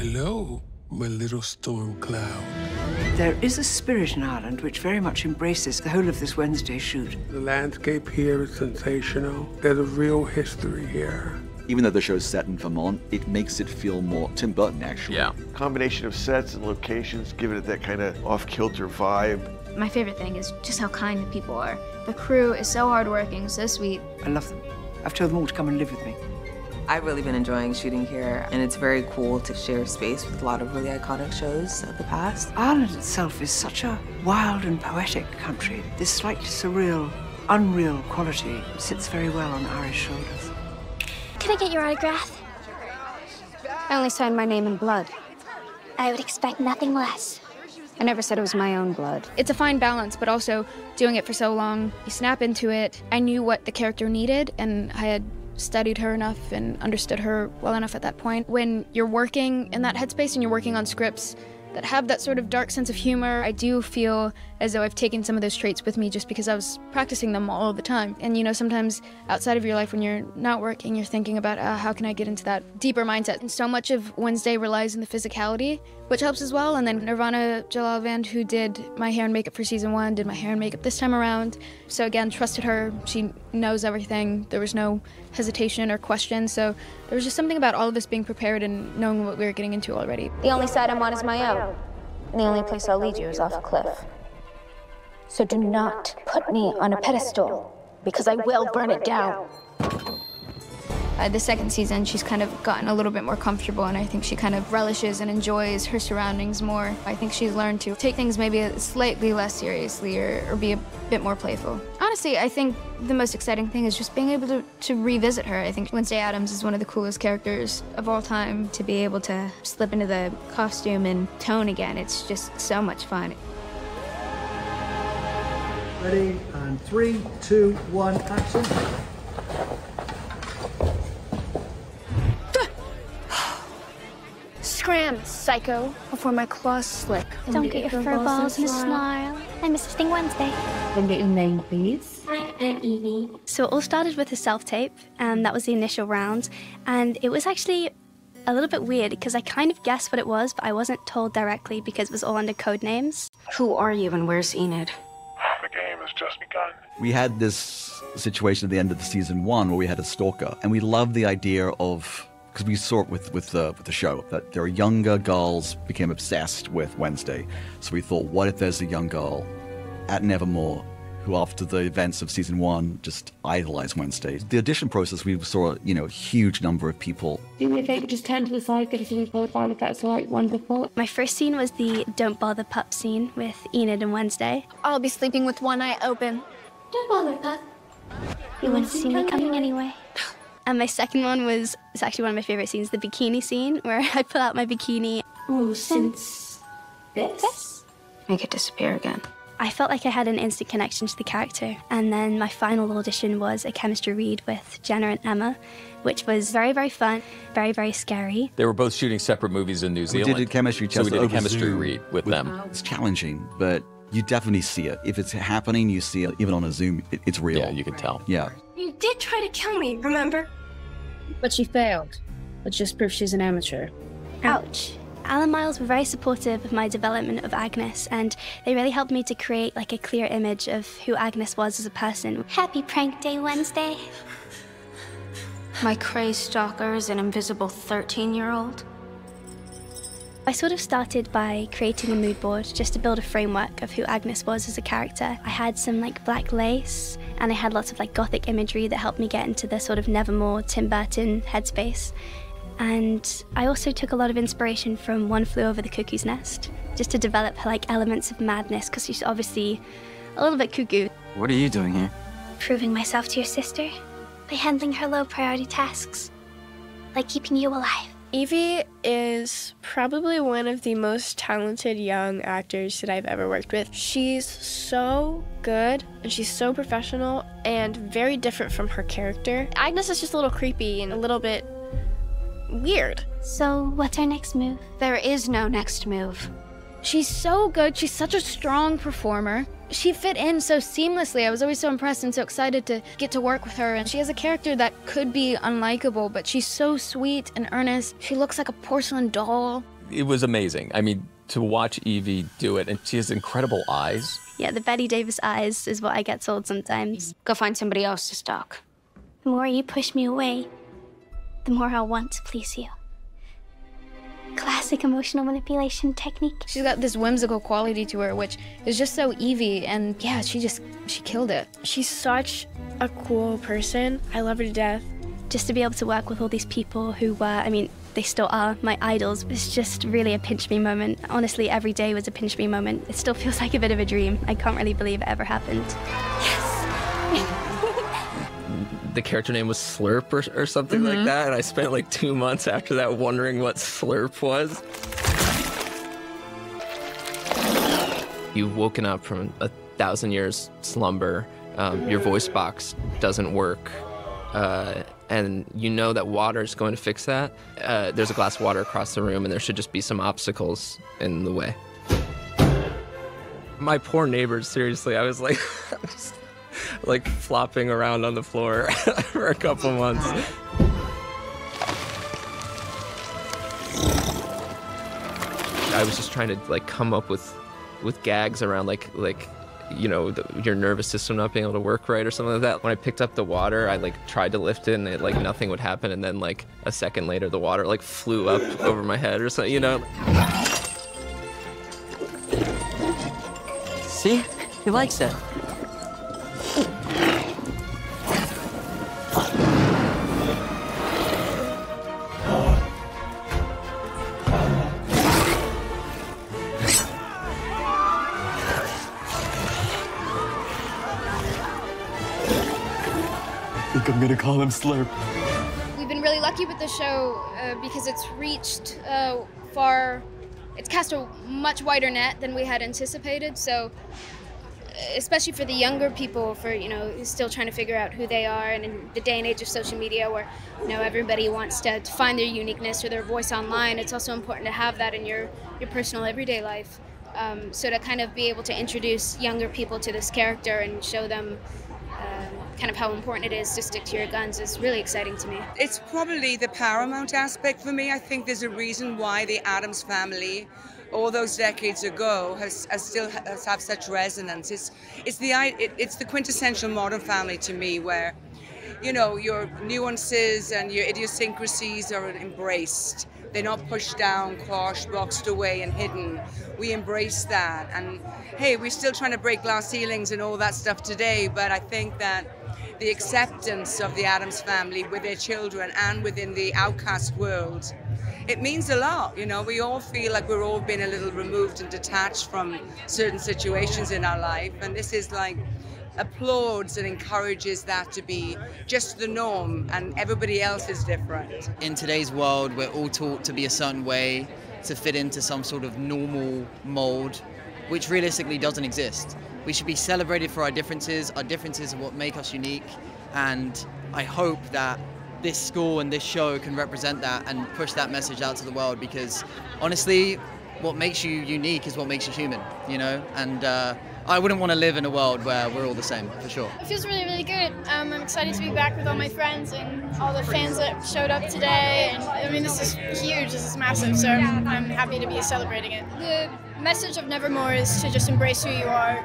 Hello, my little storm cloud. There is a spirit in Ireland which very much embraces the whole of this Wednesday shoot. The landscape here is sensational. There's a real history here. Even though the show's set in Vermont, it makes it feel more Tim Burton, actually. Yeah. Combination of sets and locations, giving it that kind of off-kilter vibe. My favorite thing is just how kind the people are. The crew is so hardworking, so sweet. I love them. I've told them all to come and live with me. I've really been enjoying shooting here, and it's very cool to share space with a lot of really iconic shows of the past. Ireland itself is such a wild and poetic country. This slightly surreal, unreal quality sits very well on Irish shoulders. Can I get your autograph? I only signed my name in blood. I would expect nothing less. I never said it was my own blood. It's a fine balance, but also doing it for so long, you snap into it. I knew what the character needed, and I had studied her enough and understood her well enough at that point. When you're working in that headspace and you're working on scripts that have that sort of dark sense of humor, I do feel as though I've taken some of those traits with me just because I was practicing them all the time. And you know, sometimes outside of your life when you're not working, you're thinking about how can I get into that deeper mindset. And so much of Wednesday relies on the physicality, which helps as well. And then Nirvana Jalalvand, who did my hair and makeup for season 1, did my hair and makeup this time around. So again, trusted her. She knows everything. There was no hesitation or question. So there was just something about all of us being prepared and knowing what we were getting into already. The only side I'm on is my own. And the only place I'll lead you is off a cliff. So do not put me on a pedestal, because I will burn it down. The second season, she's kind of gotten a little bit more comfortable, and I think she kind of relishes and enjoys her surroundings more. I think she's learned to take things maybe slightly less seriously or be a bit more playful. Honestly, I think the most exciting thing is just being able to revisit her. I think Wednesday Addams is one of the coolest characters of all time. To be able to slip into the costume and tone again, it's just so much fun. Ready, and 3, 2, 1, action. Scram, psycho, before my claws slip. Don't get your fur balls in a snarl. I'm Assisting Wednesday. Can I get your name, please? Hi, I'm Evie. So it all started with a self-tape, and that was the initial round. And it was actually a little bit weird because I kind of guessed what it was, but I wasn't told directly because it was all under code names. Who are you and where's Enid? The game has just begun. We had this situation at the end of the season 1 where we had a stalker, and we loved the idea of, because we saw it with the show, that there are younger girls became obsessed with Wednesday. So we thought, what if there's a young girl at Nevermore who, after the events of season 1, just idolized Wednesday? The audition process, we saw, a huge number of people. Do me a favor, just turn to the side, get a scene profile if that's all right. Wonderful. My first scene was the Don't Bother Pup scene with Enid and Wednesday. I'll be sleeping with one eye open. Don't bother, Pup. You wouldn't see me coming anyway. And my second one was, it's actually one of my favorite scenes, the bikini scene, where I pull out my bikini. Oh, since this? Make it disappear again. I felt like I had an instant connection to the character. And then my final audition was a chemistry read with Jenna and Emma, which was very, very fun, very, very scary. They were both shooting separate movies in New Zealand. We did a chemistry test. So we did a over chemistry Zoom read with them. It's challenging, but you definitely see it. If it's happening, you see it. Even on a Zoom, it's real. Yeah, you can tell. Yeah. You did try to kill me, remember? But she failed, which just proves she's an amateur. Ouch. Alan Miles were very supportive of my development of Agnes, and they really helped me to create like a clear image of who Agnes was as a person. Happy prank day, Wednesday. My crazed stalker is an invisible 13-year-old. I sort of started by creating a mood board just to build a framework of who Agnes was as a character. I had some black lace, and I had lots of gothic imagery that helped me get into the sort of Nevermore, Tim Burton headspace. And I also took a lot of inspiration from One Flew Over the Cuckoo's Nest, just to develop her elements of madness, because she's obviously a little bit cuckoo. What are you doing here? Proving myself to your sister by handling her low-priority tasks, like keeping you alive. Evie is probably one of the most talented young actors that I've ever worked with. She's so good, and she's so professional, and very different from her character. Agnes is just a little creepy and a little bit weird. So, what's our next move? There is no next move. She's so good. She's such a strong performer. She fit in so seamlessly. I was always so impressed and so excited to get to work with her. And she has a character that could be unlikable, but she's so sweet and earnest. She looks like a porcelain doll. it was amazing. I mean, to watch Evie do it, and she has incredible eyes. Yeah, the Betty Davis eyes is what I get told sometimes. Go find somebody else to stalk. The more you push me away, the more I'll want to please you. Classic emotional manipulation technique. She's got this whimsical quality to her, which is just so Evie, and yeah, she killed it. She's such a cool person. I love her to death. Just to be able to work with all these people who were, I mean, they still are my idols. It's just really a pinch me moment. Honestly, every day was a pinch me moment. It still feels like a bit of a dream. I can't really believe it ever happened. The character name was Slurp or something like that, and I spent like 2 months after that wondering what Slurp was. You've woken up from 1,000 years slumber, your voice box doesn't work, and you know that water is going to fix that. There's a glass of water across the room, and there should just be some obstacles in the way. My poor neighbors, seriously, I was like, like flopping around on the floor for a couple months. I was just trying to like come up with gags around like you know, your nervous system not being able to work right or something like that. When I picked up the water, I like tried to lift it and it like nothing would happen, and then like a second later the water like flew up over my head or something, you know. See? He likes it. I think I'm gonna call him Slurp. We've been really lucky with the show because it's reached far. It's cast a much wider net than we had anticipated. So, especially for the younger people, for still trying to figure out who they are, and in the day and age of social media, where everybody wants to find their uniqueness or their voice online, it's also important to have that in your personal everyday life. So to kind of be able to introduce younger people to this character and show them kind of how important it is to stick to your guns is really exciting to me. It's probably the paramount aspect for me. I think there's a reason why the Addams family, all those decades ago, has such resonance. It's the quintessential modern family to me, where your nuances and your idiosyncrasies are embraced. They're not pushed down, quashed, boxed away and hidden. We embrace that. And hey, we're still trying to break glass ceilings and all that stuff today, but I think that the acceptance of the Addams family with their children and within the outcast world, it means a lot. We all feel like we're all been a little removed and detached from certain situations in our life, and this is like applauds and encourages that to be just the norm, and everybody else is different. In today's world, we're all taught to be a certain way, to fit into some sort of normal mold, which realistically doesn't exist. We should be celebrated for our differences. Our differences are what make us unique, and I hope that this school and this show can represent that and push that message out to the world, because honestly, what makes you unique is what makes you human, and I wouldn't want to live in a world where we're all the same, for sure. It feels really, really good. I'm excited to be back with all my friends and all the fans that showed up today. And I mean, this is huge, this is massive, so I'm happy to be celebrating it. The message of Nevermore is to just embrace who you are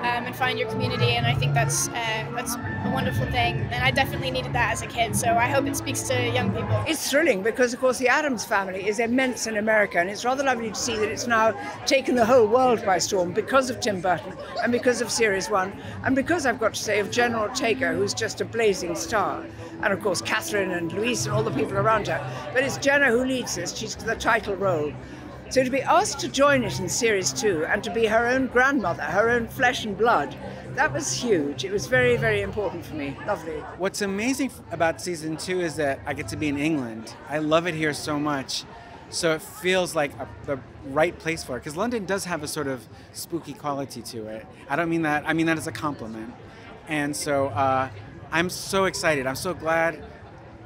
and find your community, and I think that's a wonderful thing. And I definitely needed that as a kid, so I hope it speaks to young people. It's thrilling because, of course, the Addams family is immense in America, and it's rather lovely to see that it's now taken the whole world by storm because of Tim Burton and because of Series 1, and because, I've got to say, of Jenna Ortega, who's just a blazing star, and of course Catherine and Luis and all the people around her. But it's Jenna who leads this. She's the title role. So to be asked to join it in Series 2 and to be her own grandmother, her own flesh and blood, that was huge. It was very, very important for me. Lovely. What's amazing about Season 2 is that I get to be in England. I love it here so much. So it feels like the right place for it, because London does have a sort of spooky quality to it. I don't mean that, I mean that as a compliment. And so I'm so excited. I'm so glad.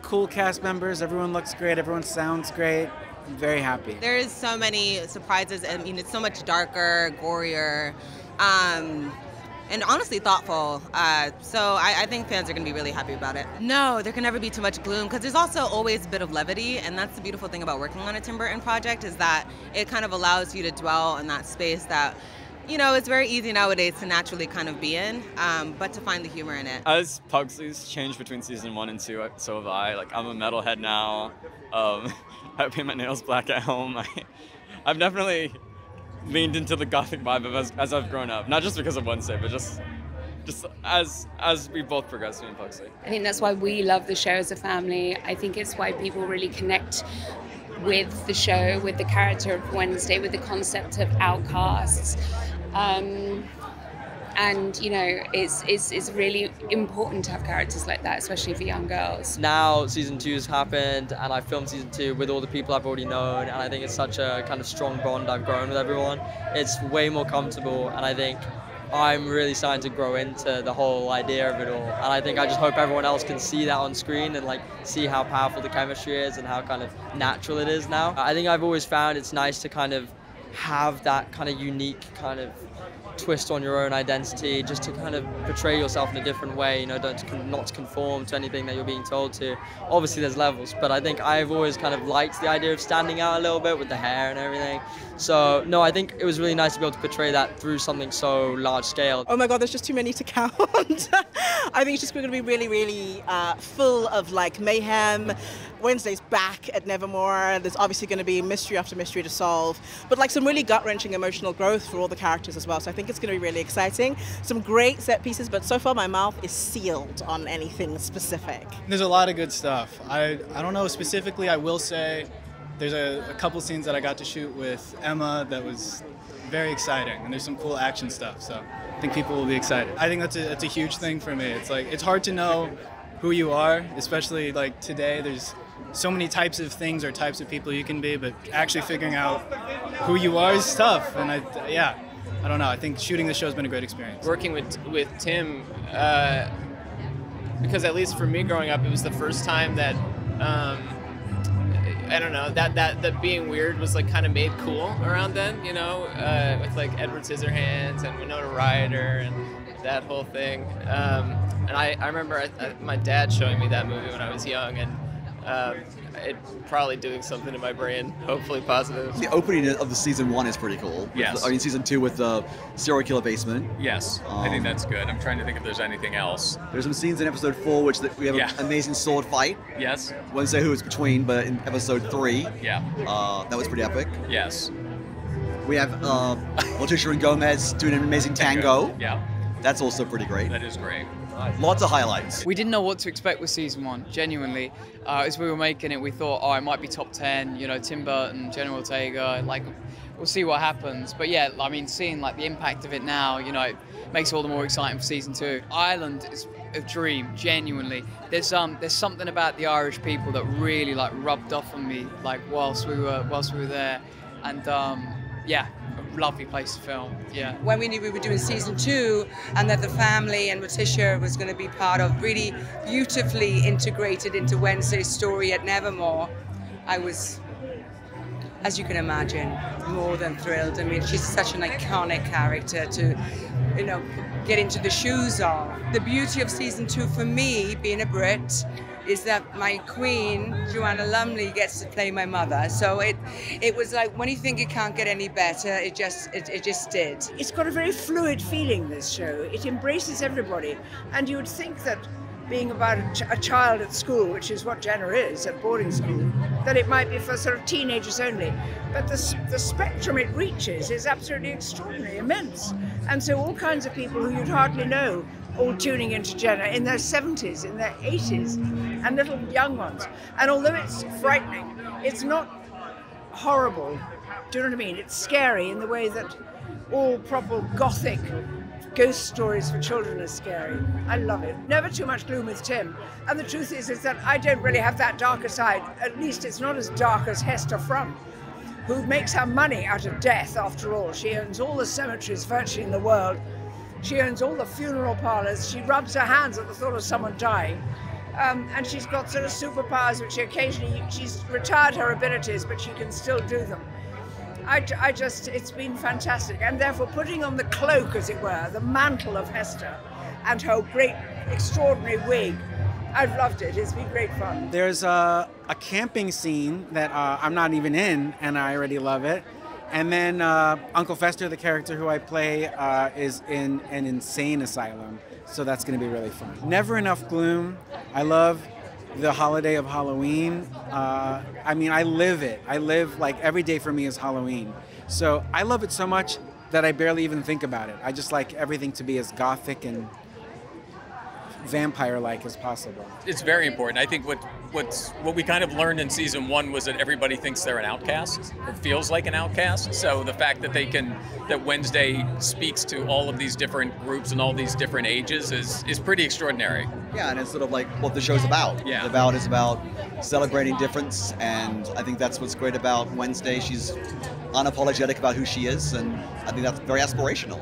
Cool cast members, everyone looks great, everyone sounds great. I'm very happy. There's so many surprises. I mean, it's so much darker, gorier. and honestly thoughtful. So I think fans are going to be really happy about it. No, there can never be too much gloom because there's also always a bit of levity, and that's the beautiful thing about working on a Tim Burton project is that it kind of allows you to dwell in that space that, you know, it's very easy nowadays to naturally kind of be in, but to find the humor in it. As Pugsley's changed between season 1 and 2, so have I. Like, I'm a metalhead now. I paint my nails black at home. I've definitely leaned into the gothic vibe as I've grown up. Not just because of Wednesday, but just as we both progress, me and Pugsley. I think that's why we love the show as a family. I think it's why people really connect with the show, with the character of Wednesday, with the concept of outcasts. And you know, it's really important to have characters like that, especially for young girls. Now season 2's happened, and I filmed season 2 with all the people I've already known, and I think it's such a kind of strong bond I've grown with everyone. It's way more comfortable, and I think I'm really starting to grow into the whole idea of it all. And I think I just hope everyone else can see that on screen and like see how powerful the chemistry is and how kind of natural it is now. I think I've always found it's nice to kind of have that kind of unique kind of twist on your own identity, just to kind of portray yourself in a different way, you know, not to conform to anything that you're being told to. Obviously there's levels, but I think I've always kind of liked the idea of standing out a little bit with the hair and everything. So no, I think it was really nice to be able to portray that through something so large scale. Oh my God, there's just too many to count. I think it's just going to be really, really full of like mayhem. Wednesday's back at Nevermore. There's obviously going to be mystery after mystery to solve, but like some really gut-wrenching emotional growth for all the characters as well. So I think it's going to be really exciting. Some great set pieces, but so far my mouth is sealed on anything specific. There's a lot of good stuff. I don't know specifically. I will say there's a couple scenes that I got to shoot with Emma that was very exciting, and there's some cool action stuff. So I think people will be excited. I think that's a huge thing for me. It's like it's hard to know who you are, especially like today. There's so many types of things or types of people you can be, but actually figuring out who you are is tough. And I don't know. I think shooting the show has been a great experience. Working with Tim, because at least for me growing up, it was the first time that I don't know, that being weird was like kind of made cool around then, you know, with like Edward Scissorhands and Winona Ryder and that whole thing. And I remember my dad showing me that movie when I was young, and it probably doing something in my brain, hopefully positive. The opening of the season 1 is pretty cool. Yes. I mean, season 2 with the serial killer basement. Yes, I think that's good. I'm trying to think if there's anything else. There's some scenes in episode 4 which we have an amazing sword fight. Yes. Won't say who it's between, but in episode 3, that was pretty epic. Yes. We have Morticia and Gomez doing an amazing tango. Yeah. That's also pretty great. That is great. Lots of highlights. We didn't know what to expect with season 1, genuinely. As we were making it, we thought, oh, it might be top 10, you know, Tim Burton, Jenna Ortega, like, we'll see what happens. But yeah, I mean, seeing like the impact of it now, you know, it makes it all the more exciting for season 2. Ireland is a dream, genuinely. There's something about the Irish people that really like rubbed off on me, like whilst we were there, and yeah, a lovely place to film. Yeah. When we knew we were doing season 2 and that the family and Morticia was going to be part of, really beautifully integrated into Wednesday's story at Nevermore, I was, as you can imagine, more than thrilled. I mean, she's such an iconic character to, you know, get into the shoes of. The beauty of season 2 for me, being a Brit, is that my queen, Joanna Lumley, gets to play my mother. So it was like, when you think it can't get any better, it just did. It's got a very fluid feeling, this show. It embraces everybody. And you would think that being about a child at school, which is what Jenna is at boarding school, that it might be for sort of teenagers only. But the spectrum it reaches is absolutely extraordinary, immense. And so all kinds of people who you'd hardly know all tuning into Jenna in their 70s, in their 80s, and little young ones. And although it's frightening, it's not horrible. Do you know what I mean? It's scary in the way that all proper gothic ghost stories for children are scary. I love it. Never too much gloom with Tim. And the truth is that I don't really have that darker side. At least it's not as dark as Hester Frum, who makes her money out of death, after all. She owns all the cemeteries virtually in the world. She owns all the funeral parlors. She rubs her hands at the thought of someone dying. And she's got sort of superpowers, which occasionally, she's retired her abilities, but she can still do them. I just, it's been fantastic. And therefore putting on the cloak, as it were, the mantle of Hester and her great, extraordinary wig, I've loved it. It's been great fun. There's a camping scene that I'm not even in, and I already love it. And then Uncle Fester, the character who I play, is in an insane asylum. So that's going to be really fun. Never enough gloom. I love the holiday of Halloween. I mean, I live it. I live, like, every day for me is Halloween. So I love it so much that I barely even think about it. I just like everything to be as gothic and vampire-like as possible. It's very important. I think what we kind of learned in season 1 was that everybody thinks they're an outcast or feels like an outcast. So the fact that that Wednesday speaks to all of these different groups and all these different ages is pretty extraordinary. Yeah, and it's sort of like what the show's about. Yeah. It's about celebrating difference, and I think that's what's great about Wednesday. She's unapologetic about who she is, and I think that's very aspirational.